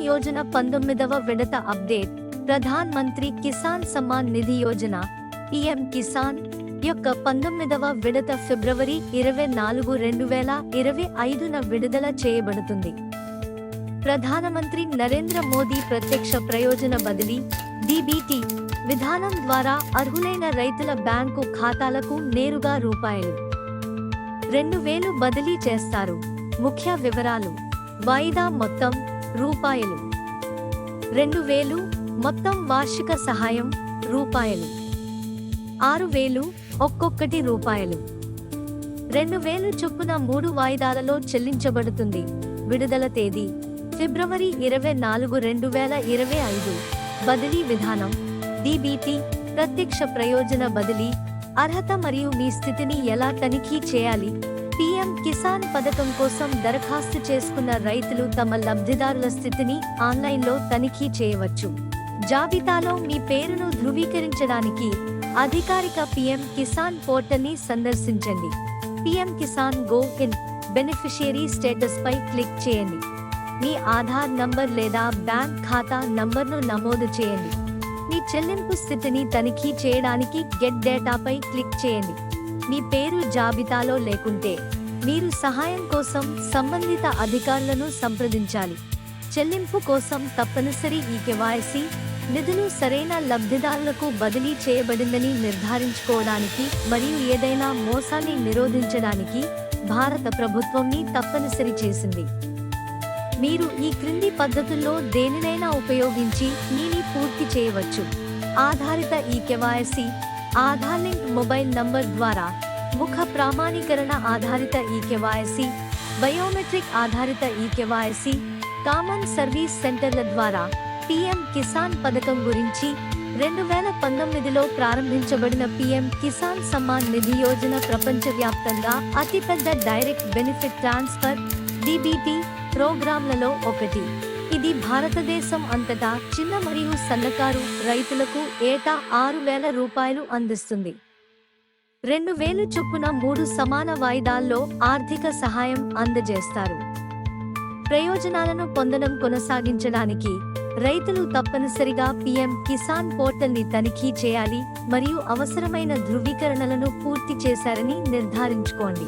యోజన 19వ విడత update. Pradhan Mantri Kisan Samman Nidhi Yojana PM Kisan యొక్క 19వ విడత ఫిబ్రవరి 24, 2025న విడుదల చేయబడుతుంది. ప్రధానమంత్రి నరేంద్ర మోదీ ప్రత్యక్ష ప్రయోజన బదిలీ (డీబీటీ) విధానం ద్వారా అర్హులైన రైతుల బ్యాంకు ఖాతాలకు నేరుగా రూ.2000 బదిలీ చేస్తారు. ముఖ్య వివరాలు: వాయిదా మొత్తం రూ.2000, మొత్తం వార్షిక సహాయం రూ.6000, ఒక్కొక్కటి రూ.2000 చొప్పున 3 వాయిదాలలో చెల్లించబడుతుంది. విడుదల తేదీ ఫిబ్రవరి 24, 2025. బదిలీ విధానం డీబీటీ ప్రత్యక్ష ప్రయోజన బదిలీ. అర్హత మరియు మీ స్థితిని ఎలా తనిఖీ చేయాలి? పీఎం కిసాన్ పథకం కోసం దరఖాస్తు చేసుకున్న రైతులు తమ లబ్ధిదారుల స్థితిని ఆన్లైన్లో తనిఖీ చేయవచ్చు. జాబితాలో మీ పేరును ధృవీకరించడానికి అధికారిక పీఎం కిసాన్ పోర్టల్ని సందర్శించండి. PM Kisan go in beneficiary status పై క్లిక్ చేయండి. మీ ఆధార్ నంబర్ లేదా బ్యాంక్ ఖాతా నంబర్ను నమోదు చేయండి. మీ చెల్లింపు స్థితిని తనిఖీ చేయడానికి గెట్ డేటాపై క్లిక్ చేయండి. మీ పేరు జాబితాలో లేకుంటే మీరు సహాయం కోసం సంబంధిత అధికారులను సంప్రదించాలి. చెల్లింపు కోసం తప్పనిసరి ఈకేవైసీ. నిధులు సరైన లబ్ధిదారులకు బదిలీ చేయబడిందని నిర్ధారించుకోవడానికి మరియు ఏదైనా మోసాన్ని నిరోధించడానికి భారత ప్రభుత్వంని తప్పనిసరి చేసింది. మీరు ఈ క్రింది పద్ధతుల్లో దేనినైనా ఉపయోగించి దీన్ని పూర్తి చేయవచ్చు. ఆధారిత eKYC, Aadhaar link mobile number ద్వారా ముఖ ప్రామాణీకరణ ఆధారిత ఈకేవైసీ, బయోమెట్రిక్ ఆధారిత ఈకేవైసీ, కామన్ సర్వీస్ సెంటర్ల ద్వారా. పీఎం కిసాన్ పథకం గురించి 2019లో ప్రారంభించబడిన పీఎం కిసాన్ సమ్మాన్ నిధి యోజన ప్రపంచవ్యాప్తంగా అతిపెద్ద డైరెక్ట్ బెనిఫిట్ ట్రాన్స్ఫర్ (డీబీటీ) ప్రోగ్రాంలలో ఒకటి. ఇది భారతదేశం అంతటా చిన్న మరియు సన్నకారు రైతులకు ఏటా రూ.6000 అందిస్తుంది. 2000 చొప్పున 3 సమాన వాయిదాల్లో ఆర్థిక సహాయం అందజేస్తారు. ప్రయోజనాలను పొందడం కొనసాగించడానికి రైతులు తప్పనిసరిగా పీఎం కిసాన్ పోర్టల్ని తనిఖీ చేయాలి మరియు అవసరమైన ధృవీకరణలను పూర్తి చేశారని నిర్ధారించుకోండి.